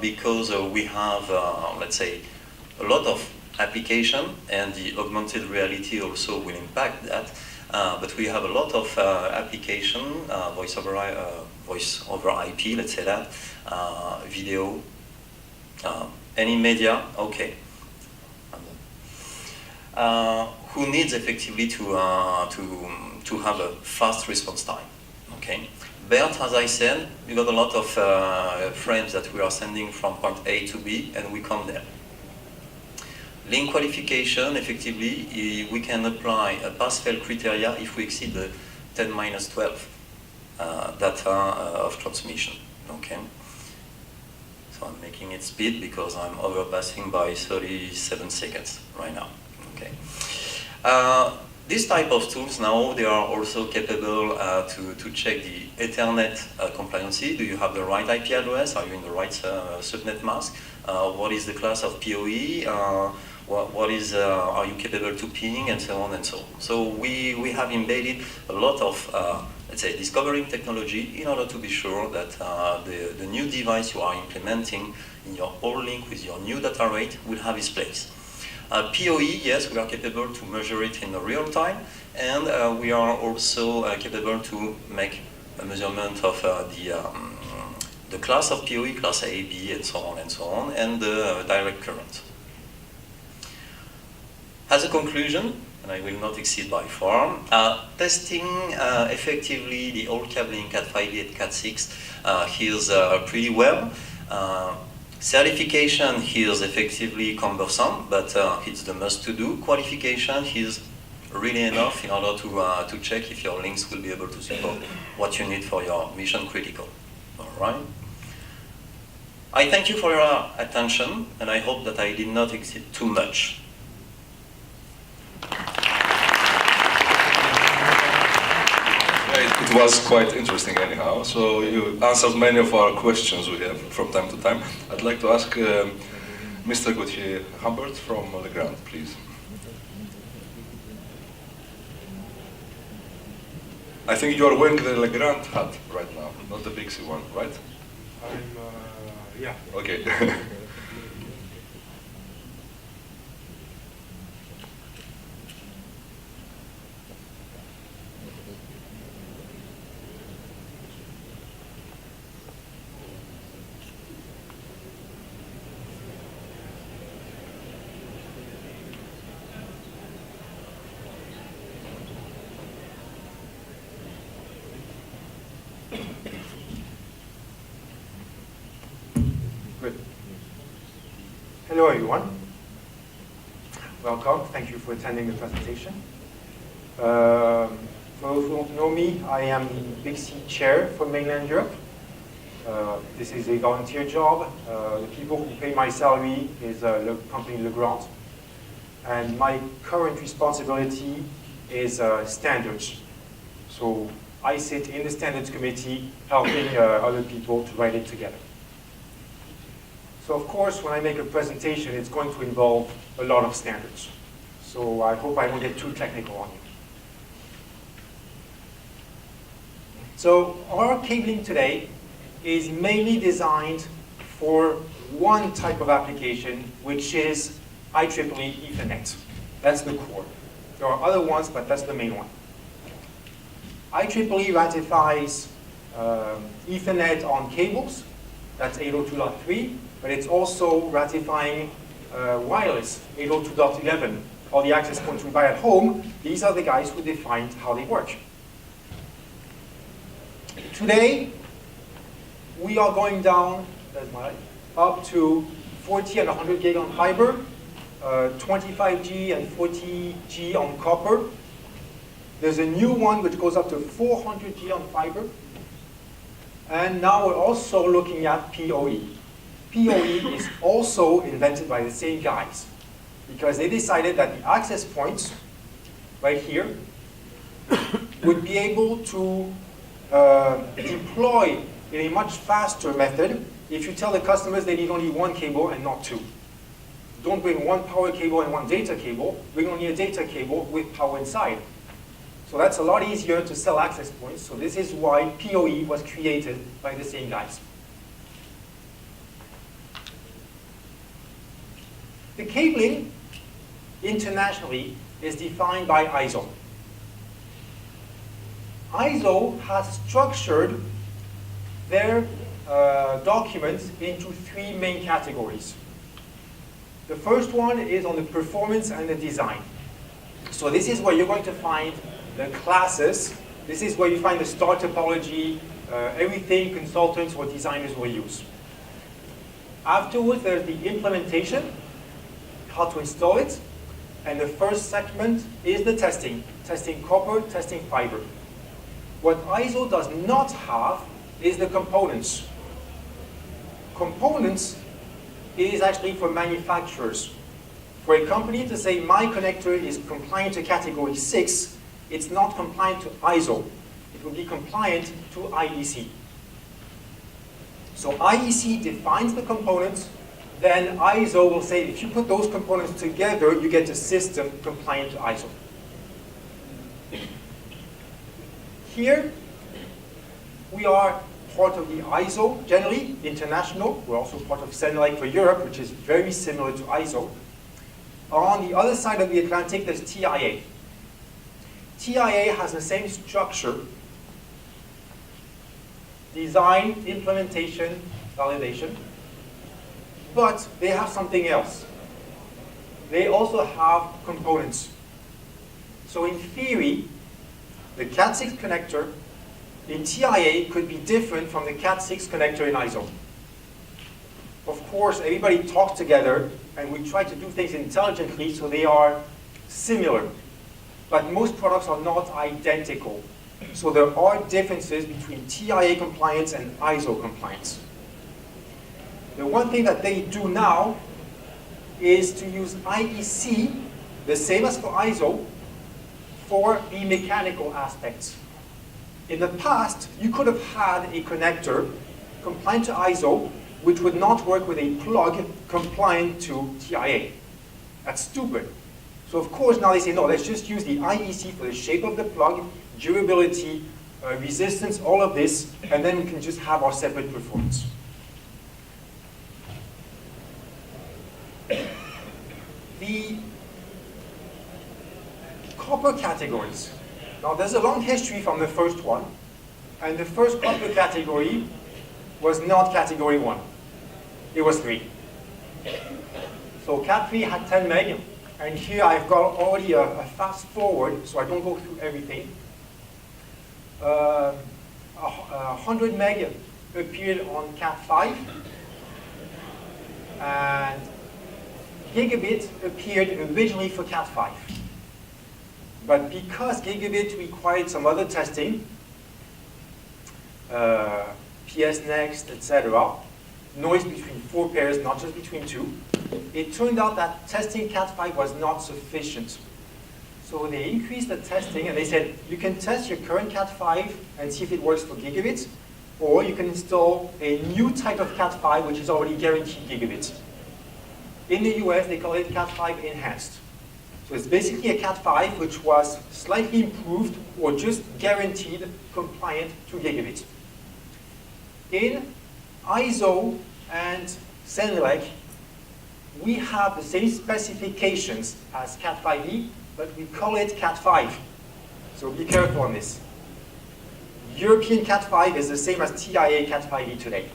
because we have, let's say, a lot of application, and the augmented reality also will impact that. But we have a lot of application, voice over IP, let's say that, video, any media, okay. Who needs effectively to have a fast response time, okay? BERT, as I said, we got a lot of frames that we are sending from point A to B, and we come there. Link qualification, effectively, we can apply a pass-fail criteria if we exceed the 10-12 data of transmission, okay? So I'm making it speed because I'm overpassing by 37 seconds right now, okay? This type of tools now, they are also capable to check the Ethernet compliancy. Do you have the right IP address? Are you in the right subnet mask? What is the class of PoE? What is, are you capable to ping, and so on and so on. So we have embedded a lot of, let's say, discovering technology in order to be sure that the new device you are implementing in your old link with your new data rate will have its place. PoE, yes, we are capable to measure it in real time, and we are also capable to make a measurement of the class of PoE, class A, B, and so on, and the direct current. As a conclusion, and I will not exceed by far, testing effectively the old cabling Cat 5e, Cat 6 heals pretty well. Certification is effectively cumbersome, but it's the must to do. Qualification is really enough in order to check if your links will be able to support what you need for your mission critical. All right. I thank you for your attention, and I hope that I did not exceed too much. It was quite interesting anyhow, so you answered many of our questions we have from time to time. I'd like to ask Mr. Gauthier Humbert from Legrand, please. I think you are wearing the Legrand hat right now, not the Pixie one, right? Yeah. Okay. Good. Hello, everyone. Welcome. Thank you for attending the presentation. For those who don't know me, I am the Pixie chair for mainland Europe. This is a volunteer job. The people who pay my salary is the company Legrand. And my current responsibility is standards. So I sit in the standards committee helping other people to write it together. So of course, when I make a presentation, it's going to involve a lot of standards. So I hope I won't get too technical on you. So our cabling today is mainly designed for one type of application, which is IEEE Ethernet. That's the core. There are other ones, but that's the main one. IEEE ratifies Ethernet on cables. That's 802.3. But it's also ratifying wireless, 802.11, all the access points we buy at home. These are the guys who defined how they work. Today, we are going down up to 40 and 100 gig on fiber, 25G and 40G on copper. There's a new one which goes up to 400G on fiber. And now we're also looking at PoE. PoE is also invented by the same guys because they decided that the access points right here would be able to deploy in a much faster method if you tell the customers they need only one cable and not two. Don't bring one power cable and one data cable, bring only a data cable with power inside. So that's a lot easier to sell access points. So this is why PoE was created by the same guys. The cabling internationally is defined by ISO. ISO has structured their documents into three main categories. The first one is on the performance and the design. So this is where you're going to find the classes. This is where you find the star topology, everything consultants or designers will use. Afterwards, there's the implementation, how to install it. And the first segment is the testing copper, testing fiber. What ISO does not have is the components. Components is actually for manufacturers. For a company to say my connector is compliant to category 6, it's not compliant to ISO. It will be compliant to IEC. So IEC defines the components, then ISO will say if you put those components together, you get a system compliant to ISO. Here, we are part of the ISO, generally, international. We're also part of CENELEC for Europe, which is very similar to ISO. On the other side of the Atlantic, there's TIA. TIA has the same structure: design, implementation, validation. But they have something else. They also have components. So in theory, the Cat6 connector in TIA could be different from the Cat6 connector in ISO. Of course, everybody talks together, and we try to do things intelligently so they are similar. But most products are not identical. So there are differences between TIA compliance and ISO compliance. The one thing that they do now is to use IEC, the same as for ISO, for the mechanical aspects. In the past, you could have had a connector compliant to ISO, which would not work with a plug compliant to TIA. That's stupid. So of course now they say, no, let's just use the IEC for the shape of the plug, durability, resistance, all of this, and then we can just have our separate performance. The copper categories. Now there's a long history from the first one, and the first copper category was not category 1. It was 3. So Cat3 had 10 meg, and here I've got already a fast forward, so I don't go through everything. 100 meg appeared on Cat5, and gigabit appeared originally for Cat5. But because gigabit required some other testing, PS Next, etc., noise between 4 pairs, not just between 2, it turned out that testing Cat5 was not sufficient. So they increased the testing, and they said, you can test your current Cat5 and see if it works for gigabit, or you can install a new type of Cat5, which is already guaranteed gigabit. In the US, they call it Cat5 Enhanced. So it's basically a Cat5 which was slightly improved or just guaranteed compliant to gigabit. In ISO and CENELEC, we have the same specifications as Cat5e, but we call it Cat5. So be careful on this. European Cat5 is the same as TIA Cat5e today.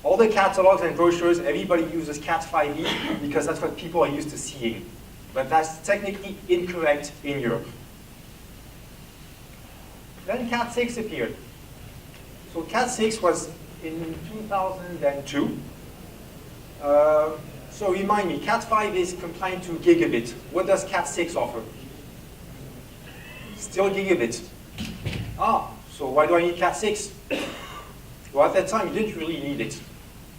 All the catalogs and brochures, everybody uses Cat5e because that's what people are used to seeing. But that's technically incorrect in Europe. Then Cat6 appeared. So Cat6 was in 2002. So remind me, Cat5 is compliant to gigabit. What does Cat6 offer? Still gigabit. So why do I need Cat6? Well, at that time, you didn't really need it.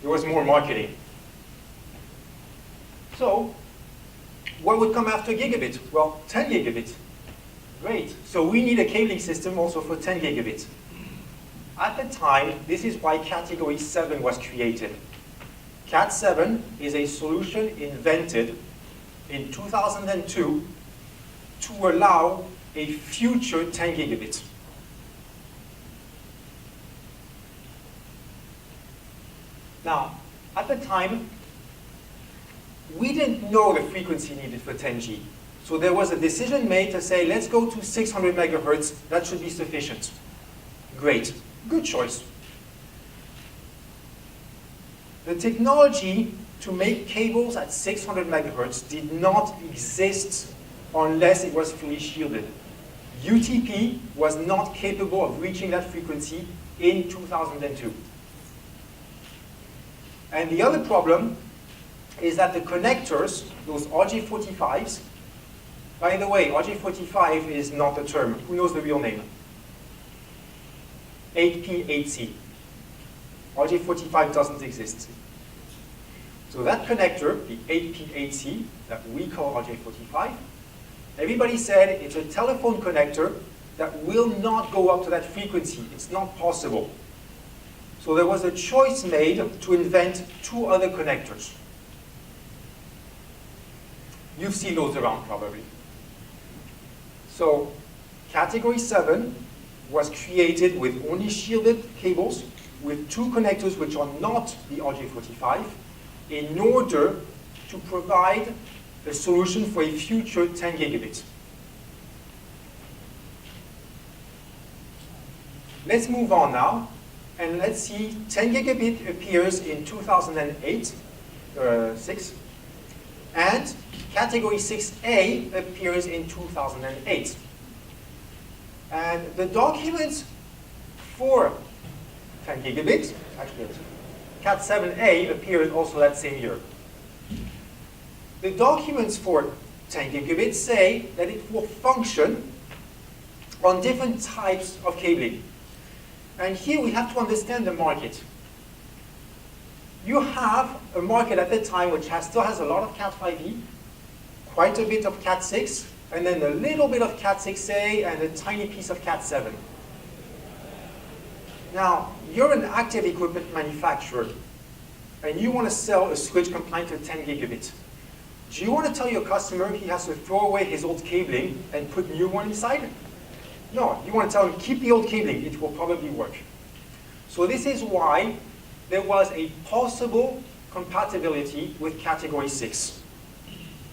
There was more marketing. So what would come after gigabit? Well, 10 gigabit. Great. So we need a cabling system also for 10 gigabit. At the time, this is why Category 7 was created. Cat7 is a solution invented in 2002 to allow a future 10 gigabit. Now, at the time, we didn't know the frequency needed for 10G. So there was a decision made to say, let's go to 600 megahertz, that should be sufficient. Great, good choice. The technology to make cables at 600 megahertz did not exist unless it was fully shielded. UTP was not capable of reaching that frequency in 2002. And the other problem is that the connectors, those RJ45s, by the way, RJ45 is not a term. Who knows the real name? 8P8C. RJ45 doesn't exist. So that connector, the 8P8C, that we call RJ45, everybody said it's a telephone connector that will not go up to that frequency. It's not possible. So there was a choice made to invent two other connectors. You've seen those around probably. So category 7 was created with only shielded cables with two connectors which are not the RJ45 in order to provide a solution for a future 10 gigabit. Let's move on now, and let's see 10 gigabit appears in 2008, 6, and category 6A appears in 2008. And the documents for 10 gigabit, actually Cat 7A appeared also that same year. The documents for 10 gigabit say that it will function on different types of cabling. And here we have to understand the market. You have a market at the time which still has a lot of Cat 5e, quite a bit of Cat 6, and then a little bit of Cat 6a and a tiny piece of Cat 7. Now, you're an active equipment manufacturer, and you want to sell a switch compliant to 10 gigabit. Do you want to tell your customer he has to throw away his old cabling and put new one inside? No, you want to tell him keep the old cabling, it will probably work. So this is why there was a possible compatibility with category 6.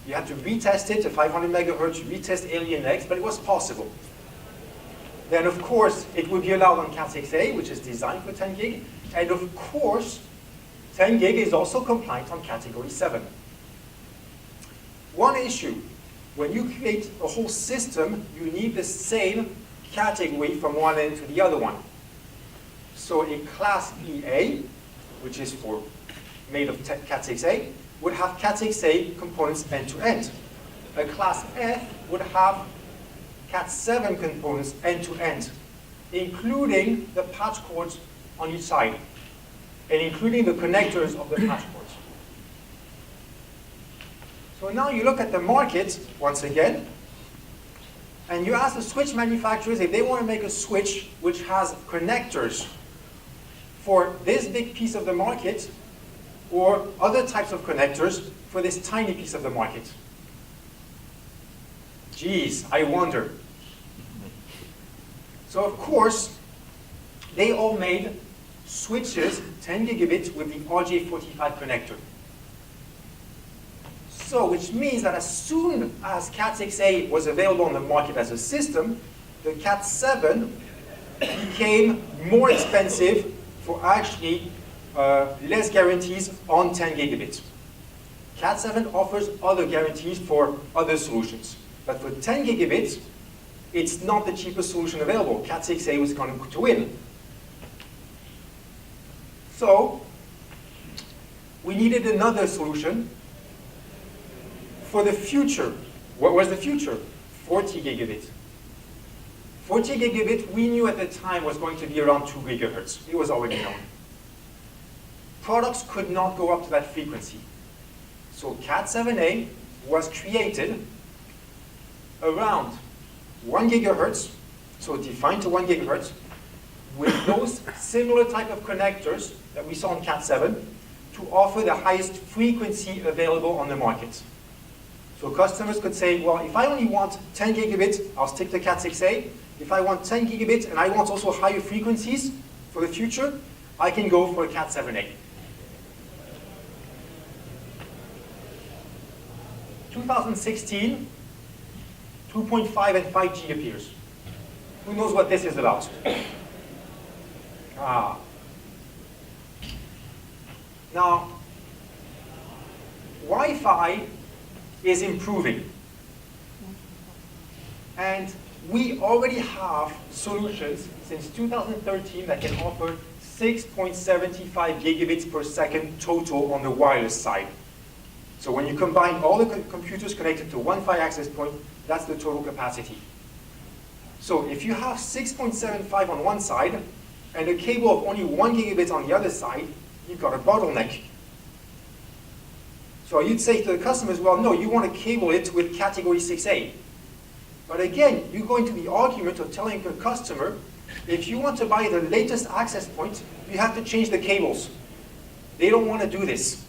You had to retest it to 500 megahertz, retest Alien X, but it was possible. Then of course it would be allowed on Cat 6a, which is designed for 10 gig, and of course 10 gig is also compliant on category 7. One issue, when you create a whole system, you need the same category from one end to the other one. So a class EA, which is made of Cat 6a, would have Cat 6a components end to end. A class F would have Cat 7 components end to end, including the patch cords on each side, and including the connectors of the patch cords. So now you look at the market, once again, and you ask the switch manufacturers if they want to make a switch which has connectors for this big piece of the market or other types of connectors for this tiny piece of the market. Geez, I wonder. So of course, they all made switches 10 gigabit with the RJ45 connector. So, which means that as soon as Cat 6a was available on the market as a system, the Cat 7 became more expensive for actually less guarantees on 10 gigabit. Cat 7 offers other guarantees for other solutions. But for 10 gigabit, it's not the cheapest solution available. Cat 6a was going to win. So, we needed another solution for the future. What was the future? 40 gigabit. 40 gigabit, we knew at the time was going to be around 2 gigahertz. It was already known. Products could not go up to that frequency. So Cat 7a was created around 1 gigahertz, so defined to 1 gigahertz, with those similar type of connectors that we saw on Cat 7 to offer the highest frequency available on the market. So customers could say, well, if I only want 10 gigabit, I'll stick to Cat 6a. If I want 10 gigabit and I want also higher frequencies for the future, I can go for a Cat 7a. 2016, 2.5 and 5G appears. Who knows what this is about? Now, Wi-Fi is improving. And we already have solutions since 2013 that can offer 6.75 gigabits per second total on the wireless side. So when you combine all the computers connected to one Wi-Fi access point, that's the total capacity. So if you have 6.75 on one side and a cable of only 1 gigabit on the other side, you've got a bottleneck. So you'd say to the customers, well, no, you want to cable it with category 6A. But again, you go into the argument of telling the customer, if you want to buy the latest access point, you have to change the cables. They don't want to do this.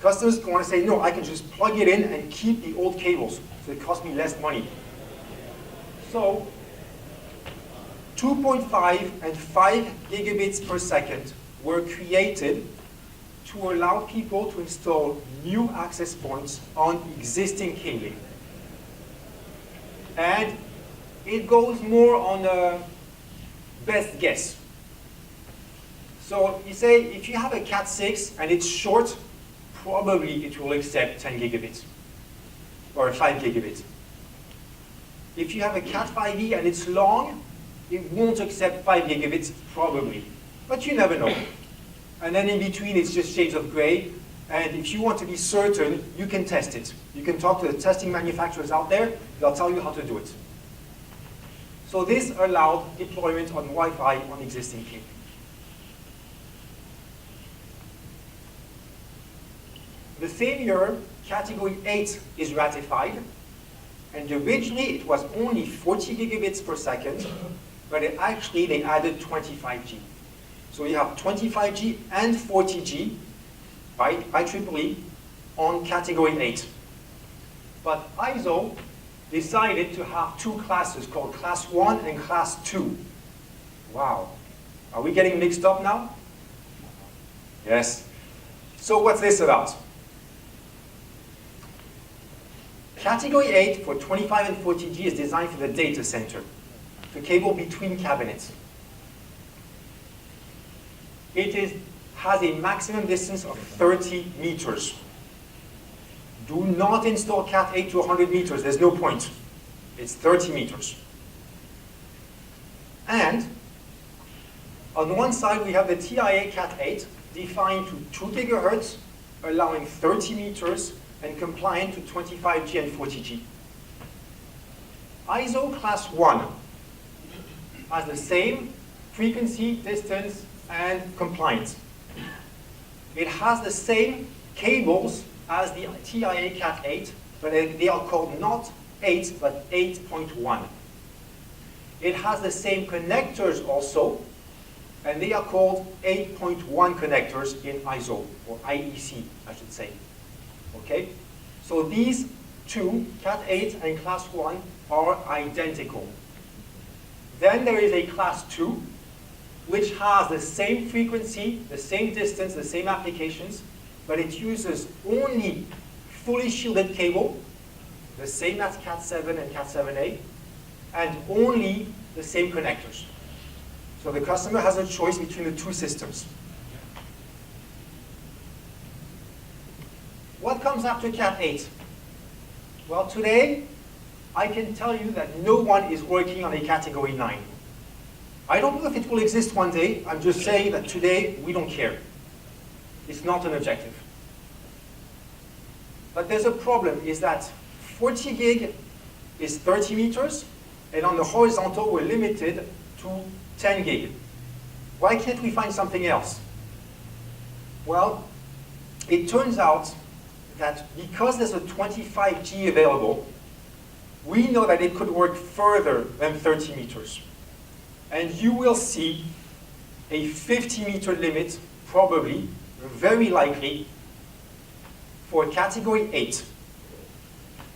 Customers want to say, no, I can just plug it in and keep the old cables, so it costs me less money. So 2.5 and 5 gigabits per second were created to allow people to install new access points on existing cabling. And it goes more on a best guess. So you say if you have a Cat6 and it's short, probably it will accept 10 gigabits or 5 gigabits. If you have a Cat5e and it's long, it won't accept 5 gigabits, probably. But you never know. And then in between, it's just shades of gray. And if you want to be certain, you can test it. You can talk to the testing manufacturers out there. They'll tell you how to do it. So this allowed deployment on Wi-Fi on existing cabling. The same year, Category 8 is ratified. And originally, it was only 40 gigabits per second. But actually, they added 25G. So you have 25G and 40G by IEEE on Category 8. But ISO decided to have two classes called Class 1 and Class 2. Wow. Are we getting mixed up now? Yes. So what's this about? Category 8 for 25 and 40G is designed for the data center, the cable between cabinets. It has a maximum distance of 30 meters. Do not install Cat 8 to 100 meters. There's no point. It's 30 meters. And on one side, we have the TIA Cat 8 defined to 2 gigahertz, allowing 30 meters and compliant to 25G and 40G. ISO Class 1 has the same frequency, distance, and compliance. It has the same cables as the TIA Cat 8, but they are called not 8, but 8.1. It has the same connectors also, and they are called 8.1 connectors in ISO, or IEC, I should say. Okay? So these two, Cat 8 and Class 1, are identical. Then there is a Class 2, which has the same frequency, the same distance, the same applications, but it uses only fully shielded cable, the same as Cat 7 and Cat 7a, and only the same connectors. So the customer has a choice between the two systems. What comes after Cat 8? Well, today, I can tell you that no one is working on a Category 9. I don't know if it will exist one day. I'm just saying that today, we don't care. It's not an objective. But there's a problem, is that 40 gig is 30 meters, and on the horizontal, we're limited to 10 gig. Why can't we find something else? Well, it turns out that because there's a 25G available, we know that it could work further than 30 meters. And you will see a 50-meter limit, probably, very likely, for Category 8.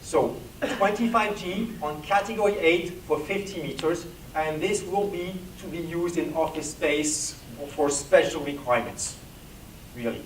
So 25G on Category 8 for 50 meters, and this will be to be used in office space for special requirements, really.